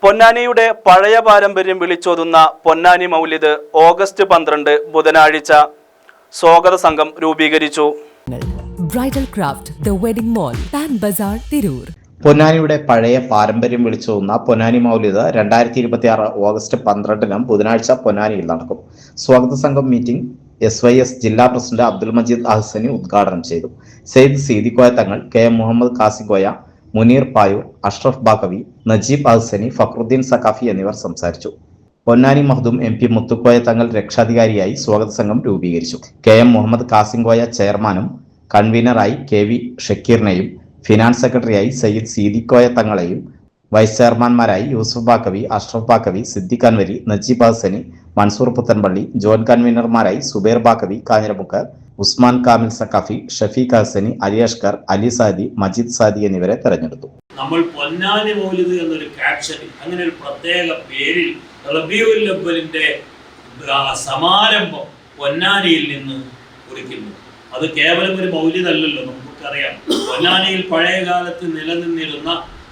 പൊന്നാനിയുടെ പഴയ പാരമ്പര്യം വിളിച്ചോതുന്ന പൊന്നാനി മൗലിദ് ഓഗസ്റ്റ് 12 ബുധനാഴ്ച സ്വാഗത സംഘം രൂപീകരിച്ചു. Bridal craft the wedding mall Pan Bazaar Tirur. പൊന്നാനിയുടെ പഴയ പാരമ്പര്യം വിളിച്ചോതുന്ന പൊന്നാനി മൗലിദ് 2026 ഓഗസ്റ്റ് 12 ബുധനാഴ്ച പൊന്നാനിയിൽ നടക്കും. സ്വാഗത സംഘം മീറ്റിംഗ് SYS ജില്ലാ പ്രസിഡന്റ് അബ്ദുൽ മജീദ് അഹ്സനി ഉദ്ഘാടനം ചെയ്തു. സെയ്ദ് സീദിക്കോയ തങ്ങൾ, KM മുഹമ്മദ് കാസിക്കോയ, മുനീർ പായൂർ, അഷ്റഫ് ബാക്കവി, നജീബ് അഹ്സനി, ഫക്രുദ്ദീൻ സഖാഫി എന്നിവർ സംസാരിച്ചു. പൊന്നാനി മഖ്ദൂം MP മുത്തുക്കോയ തങ്ങൾ രക്ഷാധികാരിയായി സ്വാഗത സംഘം രൂപീകരിച്ചു. KM മുഹമ്മദ് കാസിക്കോയ ചെയർമാനും കൺവീനറായി KV ഷക്കീറിനെയും ഫിനാൻസ് സെക്രട്ടറിയായി സയ്യിദ് സീദിക്കോയ തങ്ങളെയും വൈസ് ചെയർമാൻമാരായി യൂസുഫ് ബാക്കവി, അഷ്റഫ് ബാക്കവി, സിദ്ദിഖ് അൻവരി, നജീബ് അഹ്സനി, മൻസൂർ പുത്തൻപള്ളി, ജോയിന്റ് കൺവീനർമാരായി സുബൈർ ബാക്കവി, കാഞ്ഞിരമുക്ക്, ഉസ്മാൻ കാമിൽ സഖാഫി, ഷഫീഖ് അഹ്സനി, അലി അഷ്കർ, അലി സാദി, മജീദ് സാദി എന്നിവരെ തെരഞ്ഞെടുത്തു. നമ്മൾ പൊന്നാനി മൗലിദ് എന്നൊരു ക്യാപ്ഷനിൽ അങ്ങനെ ഒരു പ്രത്യേക പേരിൽ റബീഉൽ അവ്വലിന്റെ സമാരംഭം പൊന്നാനിയിൽ നിന്ന് കുറിക്കുന്നു. അത് കേവലം ഒരു മൗലിദ് അല്ലല്ലോ, നമുക്കറിയാം. പൊന്നാനിയിൽ പഴയ കാലത്ത് നിലനിന്നിരുന്ന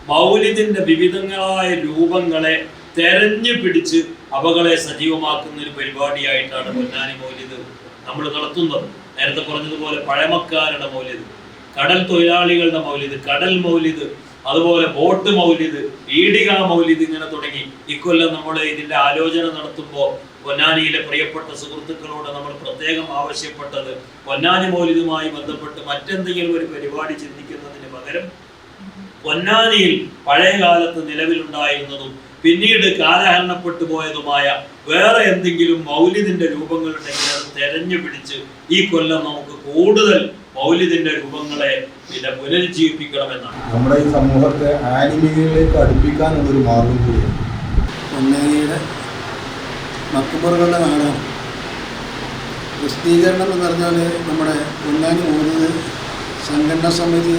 മൗലിദിന്റെ വിവിധങ്ങളായ രൂപങ്ങളെ തെരഞ്ഞു പിടിച്ച് അവകളെ സജീവമാക്കുന്ന ഒരു പരിപാടിയായിട്ടാണ് പൊന്നാനി മൗലിദ് നമ്മൾ നടത്തുന്നത്. നേരത്തെ പറഞ്ഞതുപോലെ പഴമക്കാരുടെ മൗലിദ്, കടൽ തൊഴിലാളികളുടെ മൗലിദ്, കടൽ മൗലിദ്, അതുപോലെ ബോട്ട് മൗലിദ്, ഈടിക മൗലിദ്, ഇങ്ങനെ തുടങ്ങി ഇക്കൊല്ലം നമ്മൾ ഇതിന്റെ ആലോചന നടത്തുമ്പോൾ പൊന്നാനിയിലെ പ്രിയപ്പെട്ട സുഹൃത്തുക്കളോട് നമ്മൾ പ്രത്യേകം ആവശ്യപ്പെട്ടത് പൊന്നാനി മൗലിദുമായി ബന്ധപ്പെട്ട് മറ്റെന്തെങ്കിലും ഒരു പരിപാടി ചിന്തിക്കുന്നതിന് പകരം പൊന്നാനിയിൽ പഴയ കാലത്ത് നിലവിലുണ്ടായിരുന്നതും പിന്നീട് കാലഹരണപ്പെട്ടു പോയതുമായ വേറെ എന്തെങ്കിലും മൗലിദിന്റെ രൂപങ്ങളുണ്ടെങ്കിൽ അത് തെരഞ്ഞു പിടിച്ച് ഈ കൊല്ലം നമുക്ക് കൂടുതൽ മൗലിദിന്റെ രൂപങ്ങളെ പുനരുജ്ജീവിപ്പിക്കണമെന്നാണ്. നമ്മുടെ ഈ സമൂഹത്തെ ആനിമയിലേക്ക് അടുപ്പിക്കാനുള്ള ഒരു മാർഗം കൂടിയാണ്. പൊന്നാനിയുടെ മക്ബറുകളുടെ നാടാണ്. പ്രസിദ്ധീകരണം എന്ന് പറഞ്ഞാൽ നമ്മുടെ പൊന്നാനി മൗലിദ് സംഘടനാ സമിതി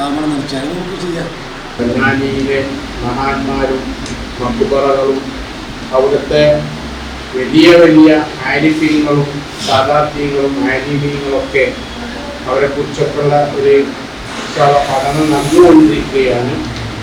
ആവണമെന്ന് വെച്ചാൽ നമുക്ക് ചെയ്യാം. പൊന്നാനിയിലെ മഹാന്മാരും മക്ബറകളും അവിടുത്തെ വലിയ വലിയ ആരിഫീങ്ങളും സാദാത്യങ്ങളും ആരിഫീങ്ങളൊക്കെ അവരെ കുറിച്ചൊക്കെയുള്ള ഒരു പഠനം നടന്നുകൊണ്ടിരിക്കുകയാണ്.